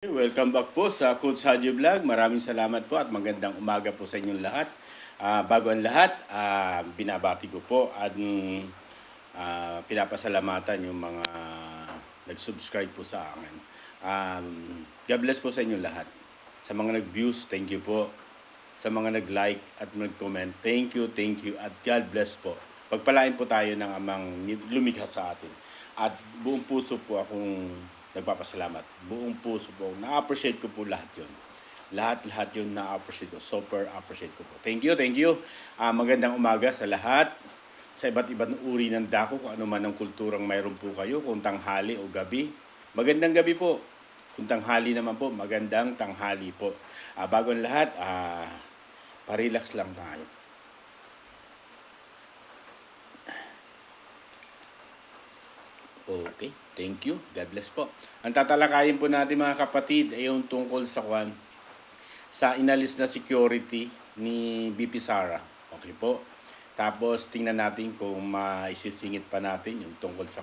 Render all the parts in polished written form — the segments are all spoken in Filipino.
Welcome back po sa Coach Haji Vlog. Maraming salamat po at magandang umaga po sa inyong lahat. Bago ang lahat, binabati ko po at pinapasalamatan yung mga nag-subscribe po sa akin. God bless po sa inyong lahat. Sa mga nag-views, thank you po. Sa mga nag-like at nag-comment, thank you at God bless po. Pagpalain po tayo ng amang lumikha sa atin. At buong puso po akong nagpapasalamat. Buong puso po. Na-appreciate ko po lahat yun. Lahat yun na-appreciate ko. Super appreciate ko po. Thank you. Magandang umaga sa lahat. Sa iba't ibang uri ng dako, kung ano man ang kulturang mayroon po kayo, kung tanghali o gabi. Magandang gabi po. Kung tanghali naman po, magandang tanghali po. Bago ang lahat, parelax lang tayo. Okay, thank you. God bless po. Ang tatalakayin po natin mga kapatid ay yung tungkol sa inalis na security ni BP Sara. Okay po. Tapos tingnan natin kung maisisingit pa natin yung tungkol sa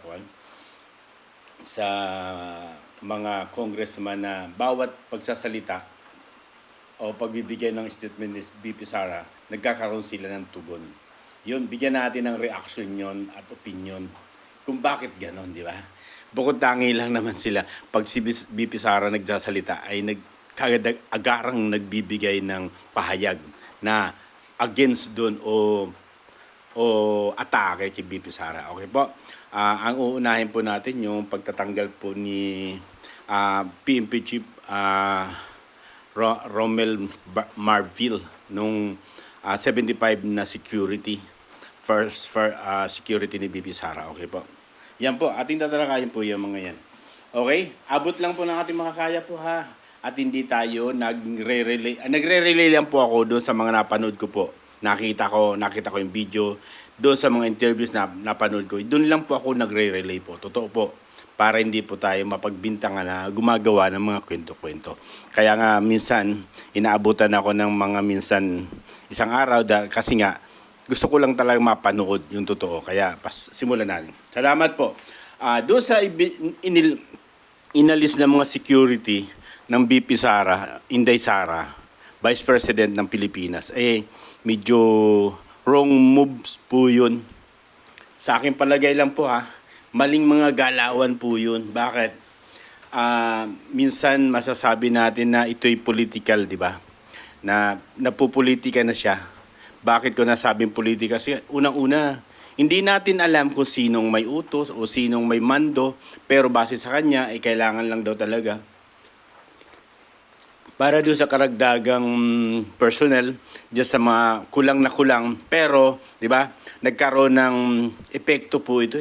mga congressman na bawat pagsasalita o pagbibigay ng statement ni BP Sara, nagkakaroon sila ng tugon. Yun, bigyan natin ng reaction yon at opinion kung bakit ganon, di ba? Bukod tangi lang naman sila. Pag si BP Sara nagsasalita ay agarang nagbibigay ng pahayag na against doon o atake kay BP Sara. Okay po? Ang uunahin po natin yung pagtatanggal po ni PNP Chief Romel Marvil nung 75 na security security ni BP Sara. Okay po. Yan po, ating tatalakayin po yung mga yan. Okay? Abot lang po ng ating makakaya po ha. At hindi tayo nagre-relay. Nagre-relay lang po ako doon sa mga napanood ko po. Nakita ko yung video doon sa mga interviews na napanood ko. Doon lang po ako nagre-relay po. Totoo po. Para hindi po tayo mapagbintangan na gumagawa ng mga kwento-kwento. Kaya nga minsan, inaabutan ako ng mga minsan isang araw kasi nga gusto ko lang talaga mapanood yung totoo. Kaya simulan natin. Salamat po. Doon sa inalis ng mga security ng BP Sara, Inday Sara, Vice President ng Pilipinas, medyo wrong moves po yun. Sa akin palagay lang po maling mga galawan po yun. Bakit? Minsan masasabi natin na ito'y political, di ba? Na napupolitika na siya. Bakit ko nasabing politika? Kasi unang-una, hindi natin alam kung sinong may utos o sinong may mando, pero base sa kanya, ay kailangan lang daw talaga para doon sa karagdagang personnel, diyan sa mga kulang na kulang, pero, di ba, nagkaroon ng epekto po ito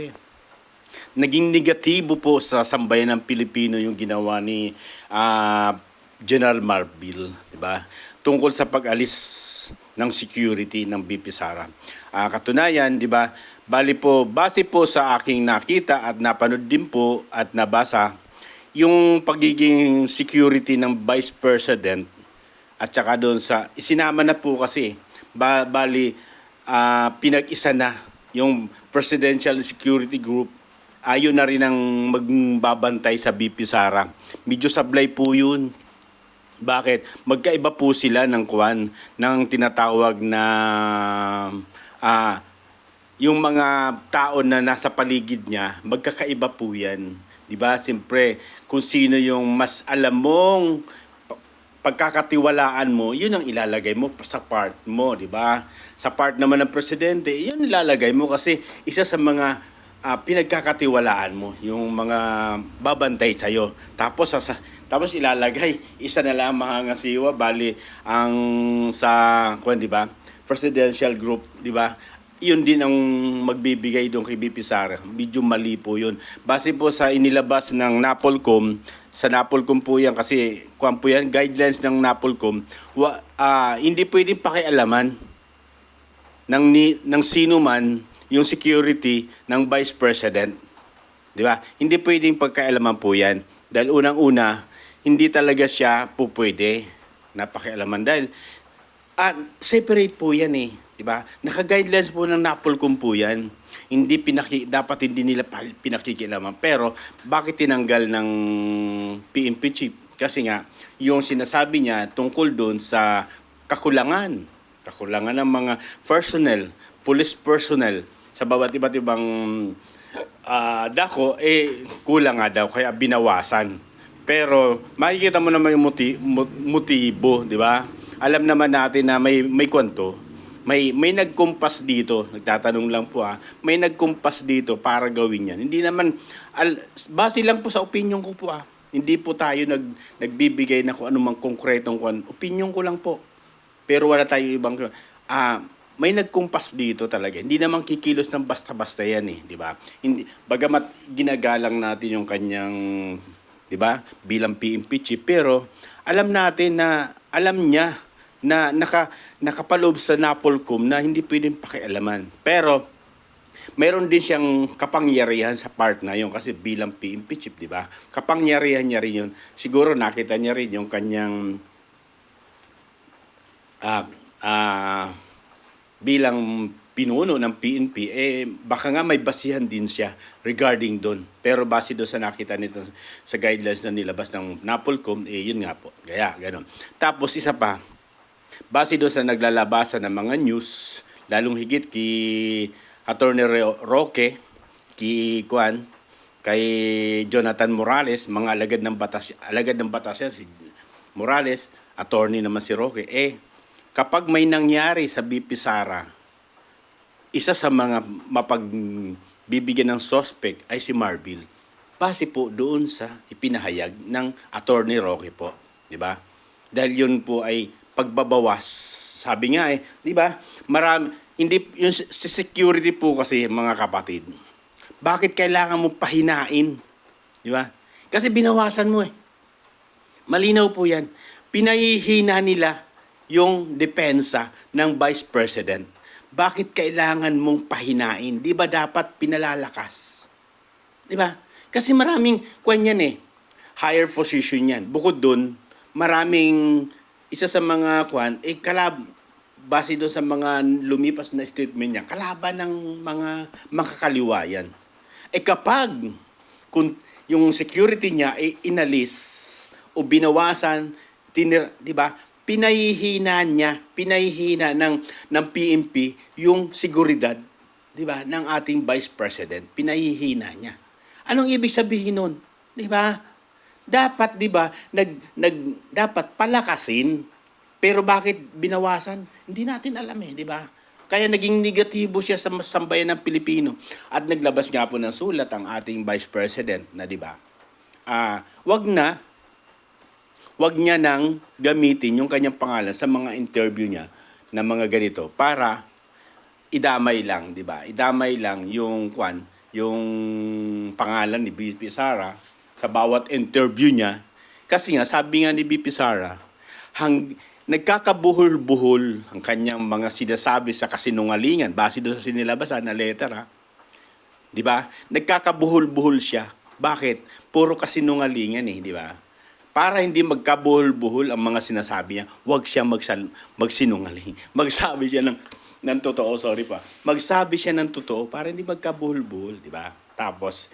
Naging negatibo po sa sambayan ng Pilipino yung ginawa ni General Marvil, di ba? Tungkol sa pag-alis ng security ng BP Sara. Katunayan, di ba, base po sa aking nakita at napanood din po at nabasa, yung pagiging security ng Vice President at saka doon sa, isinama na po kasi, pinag-isa na yung Presidential Security Group, ayon na rin ang magbabantay sa BP Sara. Medyo sablay po yun. Bakit? Magkaiba po sila ng tinatawag na yung mga tao na nasa paligid niya, magkakaiba po yan. Diba? Siyempre, kung sino yung mas alam mong pagkakatiwalaan mo, yun ang ilalagay mo sa part mo, diba? Sa part naman ng presidente, yun ilalagay mo kasi isa sa mga pinagkakatiwalaan mo, yung mga babantay sa'yo. Tapos ilalagay, isa na lang mahangasiwa, ang di ba? Presidential group, di ba? Yun din ang magbibigay doon kay BP Sara. Medyo mali po yun. Base po sa inilabas ng NAPOLCOM, sa NAPOLCOM po yan kasi guidelines ng NAPOLCOM, hindi pwedeng pakialaman ng sino man yung security ng Vice President. Di ba? Hindi pwedeng pagkaalaman po yan. Dahil unang-una, hindi talaga siya po pwede na pakialaman. Dahil separate po yan Di ba? Naka-guidelines po ng NAPOLCOM po yan. Dapat hindi nila pinakikialaman. Pero bakit tinanggal ng PNP Chief? Kasi nga, yung sinasabi niya tungkol doon sa kakulangan ng mga personnel, police personnel sa bawat iba't ibang dako, kulang nga daw, kaya binawasan. Pero makikita mo naman yung motibo, di ba? Alam naman natin na may kwento, may nagkumpas dito, nagtatanong lang po may nagkumpas dito para gawin yan. Hindi naman, base lang po sa opinion ko po Hindi po tayo nagbibigay na kung anumang konkretong opinion ko lang po. Pero wala tayo ibang, may nagkumpas dito talaga. Hindi naman kikilos ng basta-basta yan di ba? Hindi, bagamat ginagalang natin yung kanyang, di ba, bilang PNP chief, pero alam natin na, alam niya na nakapaloob sa NAPOLCOM na hindi pwedeng pakialaman. Pero mayroon din siyang kapangyarihan sa part na yun kasi bilang PNP chief, di ba? Kapangyarihan niya rin yun. Siguro nakita niya rin yung kanyang bilang pinuno ng PNP, baka nga may basihan din siya regarding doon. Pero base doon sa nakita nito sa guidelines na nilabas ng NAPOLCOM, yun nga po. Kaya, ganun. Tapos isa pa, base doon sa naglalabasan ng mga news, lalong higit kay Attorney Roque, kay Jonathan Morales, mga alagad ng batas yan, si Morales, attorney naman si Roque, kapag may nangyari sa BP Sara, isa sa mga mapagbibigyan ng suspect ay si Marbil. Base po doon sa ipinahayag ng Attorney Roque po, di ba? Dahil yun po ay pagbabawas. Sabi nga di ba? Marami, hindi yung security po kasi mga kapatid. Bakit kailangan mo pahinain? Di ba? Kasi binawasan mo Malinaw po 'yan. Pinahihina nila yung depensa ng Vice President. Bakit kailangan mong pahinain? Di ba dapat pinalalakas? Di ba? Kasi maraming yan higher position yan. Bukod dun, maraming isa sa mga base doon sa mga lumipas na statement niya, kalaban ng mga makakaliwa yan. Kapag yung security niya ay inalis o binawasan, di ba? Pinahihina ng PNP yung seguridad, di ba, ng ating Vice President. Pinahihina niya. Anong ibig sabihin nun? Di ba? Dapat, di ba, dapat palakasin. Pero bakit binawasan? Hindi natin alam di ba? Kaya naging negatibo siya sa sambayan ng Pilipino. At naglabas nga po ng sulat ang ating Vice President na, di ba? Wag niya nang gamitin yung kanyang pangalan sa mga interview niya na mga ganito para idamay lang, di ba? Idamay lang yung pangalan ni BP Sara sa bawat interview niya. Kasi nga, sabi nga ni BP Sara, nagkakabuhol-buhol ang kanyang mga sinasabi sa kasinungalingan base doon sa sinilabasan na letter, di ba? Nagkakabuhol-buhol siya. Bakit? Puro kasinungalingan di ba? Para hindi magkabuhol-buhol ang mga sinasabi niya, huwag siya magsinungaling. Magsabi siya ng totoo, Magsabi siya ng totoo para hindi magkabuhol-buhol, di ba? Tapos,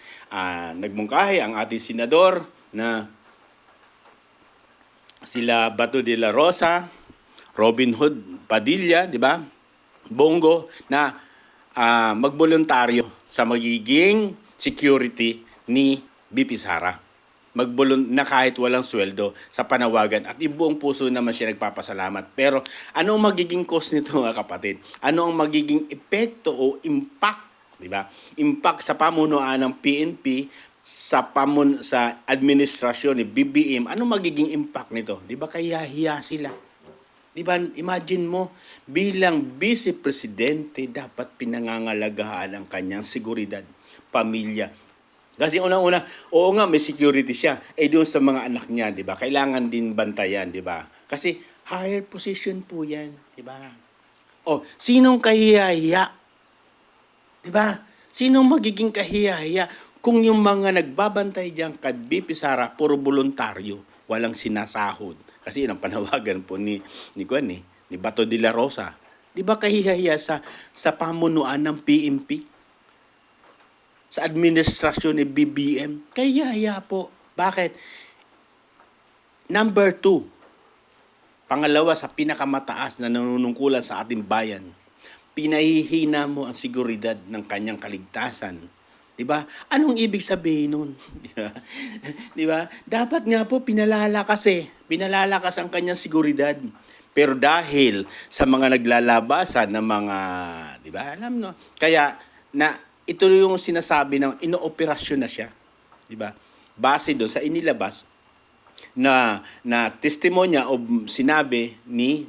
nagmungkahi ang ating senador na sila Bato de la Rosa, Robin Hood Padilla, di ba? Bongo, na magboluntaryo sa magiging security ni BP Sara. Na kahit walang sweldo sa panawagan at buong puso naman siya nagpapasalamat. Pero ano ang magiging cost nito mga kapatid? Ano ang magiging epekto o impact, di ba? Impact sa pamunuan ng PNP, sa administrasyon ni BBM. Ano magiging impact nito? Di ba kaya sila? Di ba, imagine mo, bilang vice presidente, dapat pinangangalagahan ang kanyang seguridad, pamilya. Kasi unang-una, oo nga, may security siya. Doon sa mga anak niya, di ba? Kailangan din bantayan, di ba? Kasi higher position po yan, di ba? Sinong kahihiya? Di ba? Sinong magiging kahihiya kung yung mga nagbabantay diyan kay BP Sara, puro voluntaryo, walang sinasahod. Kasi yun ang panawagan po ni Bato de la Rosa. Di ba kahihiya sa pamunuan ng PNP? Sa administrasyon ni BBM, kaya po. Bakit? Number two, pangalawa sa pinakamataas na nanunungkulan sa ating bayan, pinahihina mo ang seguridad ng kanyang kaligtasan. 'Di ba? Anong ibig sabihin nun? 'Di ba? 'Di ba? Dapat nga po pinalalakas ang kanyang seguridad. Pero dahil sa mga naglalabasan ng mga, 'di ba? Alam no. Kaya na ito yung sinasabi ng inooperasyon na siya, 'di ba? Base doon sa inilabas na testimonya o sinabi ni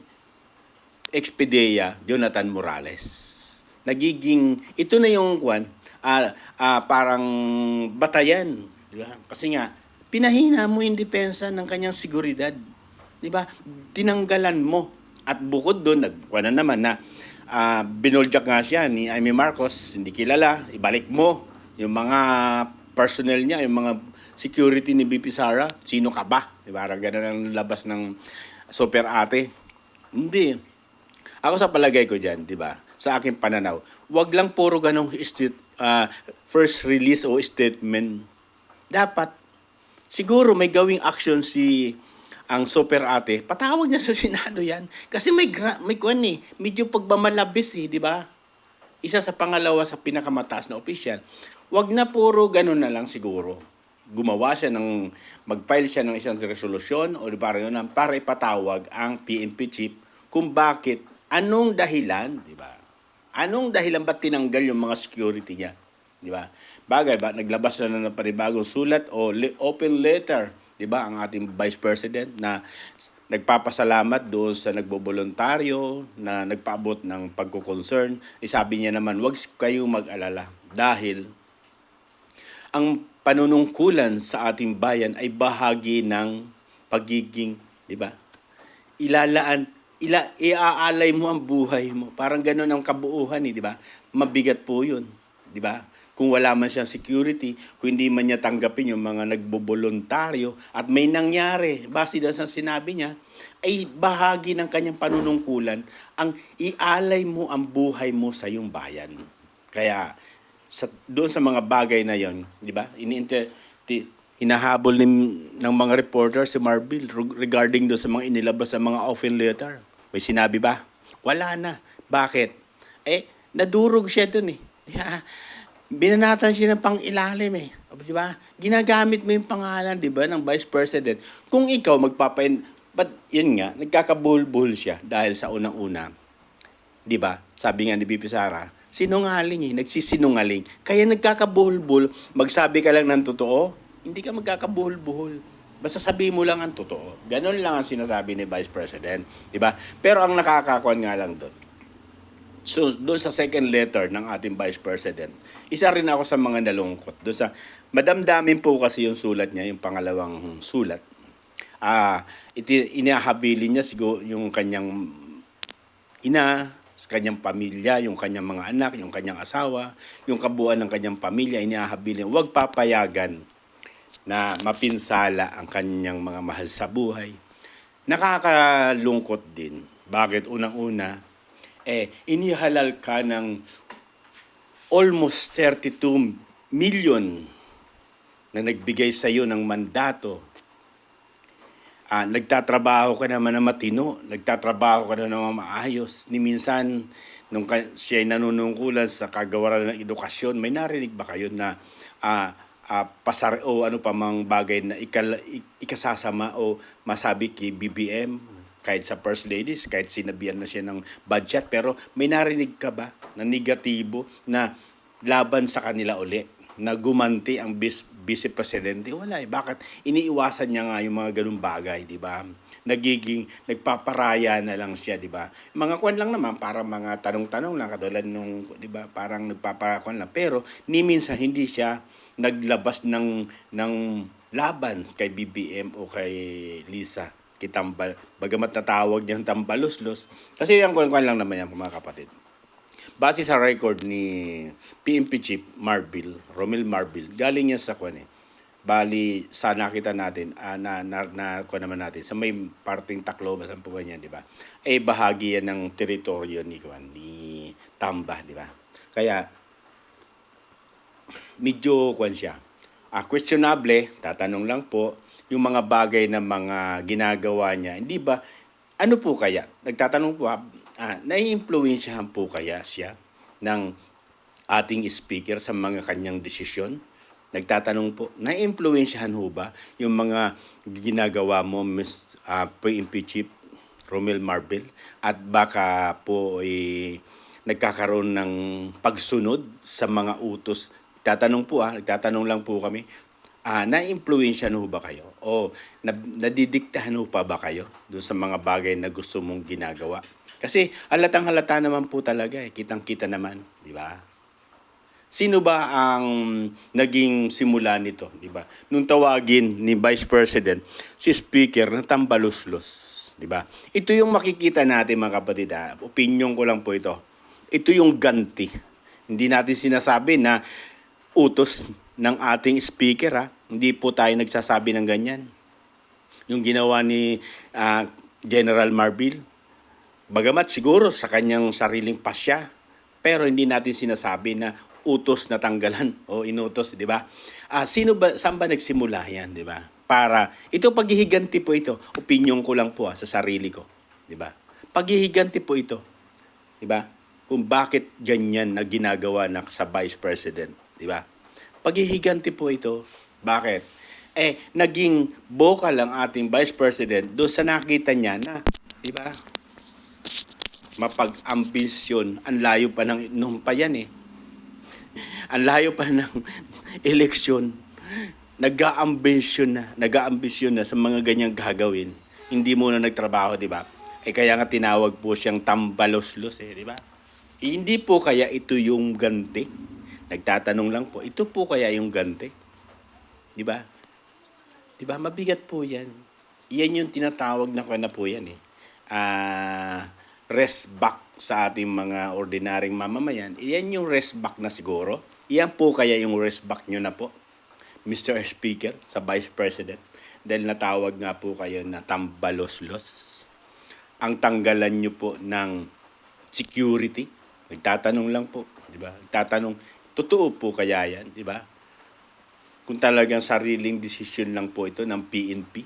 Expedia Jonathan Morales. Ito na yung parang batayan, di ba? Kasi nga, pinahina mo yung depensa ng kanyang seguridad, di ba? Tinanggalan mo. At bukod doon, nagkuha na naman na binoljak nga siya ni Amy Marcos, hindi kilala, ibalik mo yung mga personnel niya, yung mga security ni BP Sara, sino ka ba? Di ba? Ganun ang labas ng super ate. Hindi. Ako sa palagay ko dyan, di ba? Sa aking pananaw, wag lang puro ganong first release o statement. Dapat, siguro may gawing action ang super ate, patawag niya sa Senado yan. Kasi may medyo pagmamalabis di ba? Isa sa pangalawa sa pinakamataas na opisyal. Wag na puro ganon na lang siguro. Mag-file siya ng isang resolusyon o para ipatawag ang PNP chief kung bakit, anong dahilan, di ba? Anong dahilan ba tinanggal yung mga security niya? Di ba? Bagay ba, naglabas na ng panibagong sulat o open letter, di ba, ang ating Vice President na nagpapasalamat doon sa nagbobolontaryo na nagpaabot ng pagko-concern. Sabi niya naman, huwag kayong mag-alala dahil ang panunungkulan sa ating bayan ay bahagi ng pagiging, di ba? Iaalay mo ang buhay mo. Parang gano'n ang kabuuhan, di ba? Mabigat po 'yun, di ba? Kung wala man siyang security, kung hindi man niya tanggapin yung mga nagbobolontaryo at may nangyari, base doon sa sinabi niya, ay bahagi ng kanyang panunungkulan ang ialay mo ang buhay mo sa iyong bayan. Kaya doon sa mga bagay na 'yon, di ba? Hinahabol ng mga reporter si Marbil regarding doon sa mga inilabas sa mga open letter. May sinabi ba? Wala na. Bakit? Nadurog siya doon Binanatan siya ng pang-ilalim Di ba? Ginagamit mo yung pangalan, di ba, ng Vice President. Kung ikaw but yun nga, nagkakabuhol-buhol siya dahil sa unang-una. Di ba? Sabi nga ni BP Sara, sinungaling nagsisinungaling. Kaya nagkakabuhol-buhol, magsabi ka lang ng totoo, hindi ka magkakabuhol-buhol. Basta sabihin mo lang ang totoo. Ganon lang ang sinasabi ni Vice President. Diba? Pero ang nakakakuan nga lang doon. So, doon sa second letter ng ating Vice President, isa rin ako sa mga nalungkot. Madamdamin po kasi yung sulat niya, yung pangalawang sulat. Inahabilin niya siguro yung kanyang ina, kanyang pamilya, yung kanyang mga anak, yung kanyang asawa, yung kabuuan ng kanyang pamilya, inahabilin. Huwag papayagan na mapinsala ang kanyang mga mahal sa buhay. Nakakalungkot din. Bakit? Unang-una, inihalal ka ng almost 32 million na nagbigay sa iyo ng mandato. Nagtatrabaho ka naman na matino, nagtatrabaho ka naman maayos. Ni minsan, nung siya ay nanunungkulan sa kagawaran ng edukasyon, may narinig ba kayo na pasar o ano pa mang bagay na ikasasama o masabi kay BBM, kahit sa First Ladies, kahit sinabihan na siya ng budget, pero may narinig ka ba na negatibo na laban sa kanila uli, na gumanti ang Vice Presidente? Wala Bakit? Iniiwasan niya nga yung mga ganung bagay, di ba? Nagpaparaya na lang siya, di ba? Mga kwan lang naman, para mga tanong-tanong lang, katulad nung, di ba, parang nagpaparakwan lang. Pero, ni minsan, hindi siya naglabas ng laban kay BBM o kay Lisa Kitambal. Bagamat natawag niyang tambaluslos. Kasi yung kwan lang naman yan, mga kapatid. Base sa record ni PNP Chief Romel Marbil, galing yan sa kwan Bali, sa nakita natin, kwan naman natin, sa may parting Tacloban, sa po ganyan, di ba? Bahagi yan ng teritoryo ni Tamba, di ba? Kaya, medyo kwan siya. Questionable, tatanong lang po, yung mga bagay na mga ginagawa niya, hindi ba, ano po kaya? Nagtatanong po, nai-impluwensyahan po kaya siya ng ating speaker sa mga kanyang desisyon? Nagtatanong po, nai-impluwensyahan ho ba yung mga ginagawa mo, PNP Chief Romel Marbel? At baka po nagkakaroon ng pagsunod sa mga utos. Nagtatanong lang po kami, na-impluwensyahan ho ba kayo? O nadidiktahan ho pa ba kayo doon sa mga bagay na gusto mong ginagawa? Kasi halatang-halata naman po talaga kitang-kita naman, di ba? Sino ba ang naging simula nito, di ba? Nung tawagin ni Vice President si Speaker na tambaluslos, di ba? Ito yung makikita natin mga kapatid, opinion ko lang po ito. Ito yung ganti. Hindi natin sinasabi na utos ng ating speaker, Hindi po tayo nagsasabi ng ganyan. Yung ginawa ni General Marbil, bagamat siguro sa kanyang sariling pasya, pero hindi natin sinasabi na utos na tanggalan o inutos, di ba? Saan ba nagsimula yan, di ba? Para, ito paghihiganti po ito. Opinion ko lang po sa sarili ko, di ba? Paghihiganti po ito, di ba? Kung bakit ganyan na ginagawa na sa Vice President, di ba? Paghihiganti po ito, bakit? Naging vocal ang ating Vice President doon sa nakita niya na, di ba? Mapag-ambisyon, ang layo pa ng noon pa yan ang layo pa ng eleksyon. Nag-aambisyon na sa mga ganyang gagawin. Hindi muna nagtrabaho, di ba? Kaya nga tinawag po siyang tambaloslos, di ba? Hindi po kaya ito yung ganti? Nagtatanong lang po, ito po kaya yung ganti? Di ba? Di ba? Mabigat po yan. Yan yung tinatawag na po yan rest back sa ating mga ordinaryong mamamayan. Yan yung rest back na siguro. Yan po kaya yung rest back nyo na po, Mr. Speaker, sa Vice President. Dahil natawag nga po kayo na tambaloslos. Ang tanggalan nyo po ng security. Nagtatanong lang po, di ba? Nagtatanong, totoo po kaya yan, di ba? Kung talagang sariling desisyon lang po ito ng PNP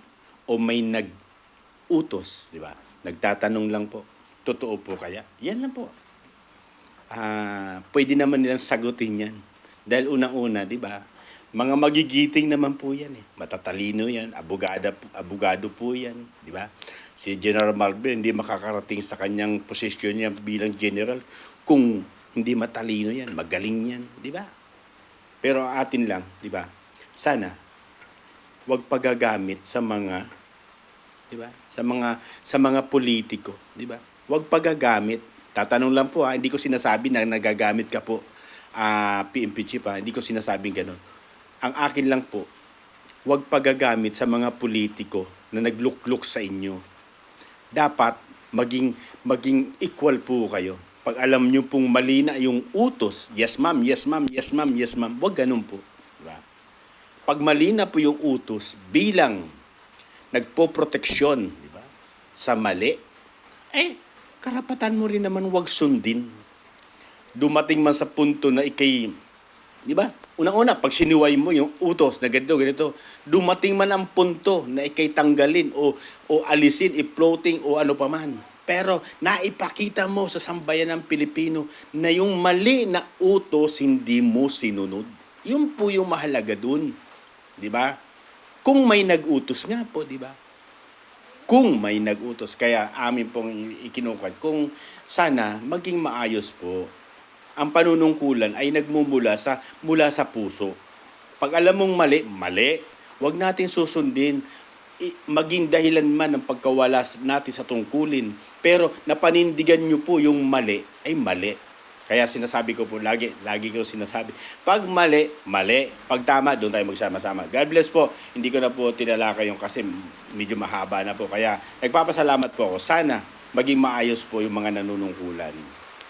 o may nag-utos, di ba? Nagtatanong lang po, totoo po kaya? Yan lang po. Pwede naman nilang sagutin yan. Dahil unang-una, di ba? Mga magigiting naman po yan Matatalino yan, abogado po yan, di ba? Si General Marvel hindi makakarating sa kanyang posisyon niya bilang general kung hindi matalino yan, magaling yan, di ba? Pero ang atin lang, di ba? Sana wag pagagamit sa mga, di ba? Sa mga politiko, di ba? Wag pagagamit. Tatanong lang po hindi ko sinasabi na nagagamit ka po PNP Chief hindi ko sinasabing gano'n. Ang akin lang po, wag pagagamit sa mga politiko na naglukluk sa inyo. Dapat maging equal po kayo. Pag alam nyo pong mali na yung utos, yes ma'am, yes ma'am, yes ma'am, yes ma'am, wag ganun po. Diba? Pag mali na po yung utos bilang nagpoproteksyon, diba, sa mali, karapatan mo rin naman wag sundin. Dumating man sa punto na di ba? Unang-una, pag siniway mo yung utos na ganito, dumating man ang punto na tanggalin o alisin, i-floating o ano pa man. Pero naipakita mo sa sambayan ng Pilipino na yung mali na utos hindi mo sinunod. Yun po yung mahalaga dun. Di ba? Kung may nag-utos nga po, di ba? Kung may nag-utos, kaya amin pong ikinukat, kung sana maging maayos po, ang panunungkulan ay nagmumula mula sa puso. Pag alam mong mali, wag natin susundin. Maging dahilan man ng pagkawala natin sa tungkulin. Pero napanindigan nyo po yung mali, ay mali. Kaya sinasabi ko po, lagi ko sinasabi, pag mali, pag tama, doon tayo magsama-sama. God bless po. Hindi ko na po tinalakay yung kasi medyo mahaba na po. Kaya nagpapasalamat po ako. Sana maging maayos po yung mga nanunungkulan.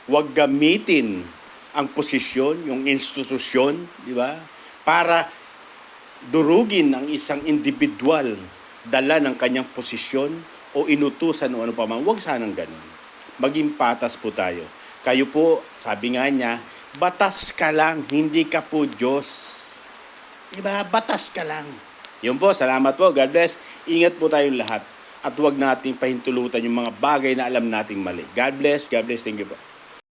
Huwag gamitin ang posisyon, yung institusyon, di ba? Para durugin ang isang individual, dala ng kanyang posisyon o inutusan o ano pa man. Huwag sanang ganun. Maging patas po tayo. Kayo po, sabi nga niya, batas ka lang, hindi ka po Diyos. Diba? Batas ka lang. Yun po, salamat po. God bless. Ingat po tayong lahat. At huwag nating pahintulutan yung mga bagay na alam nating mali. God bless. God bless. Thank you po.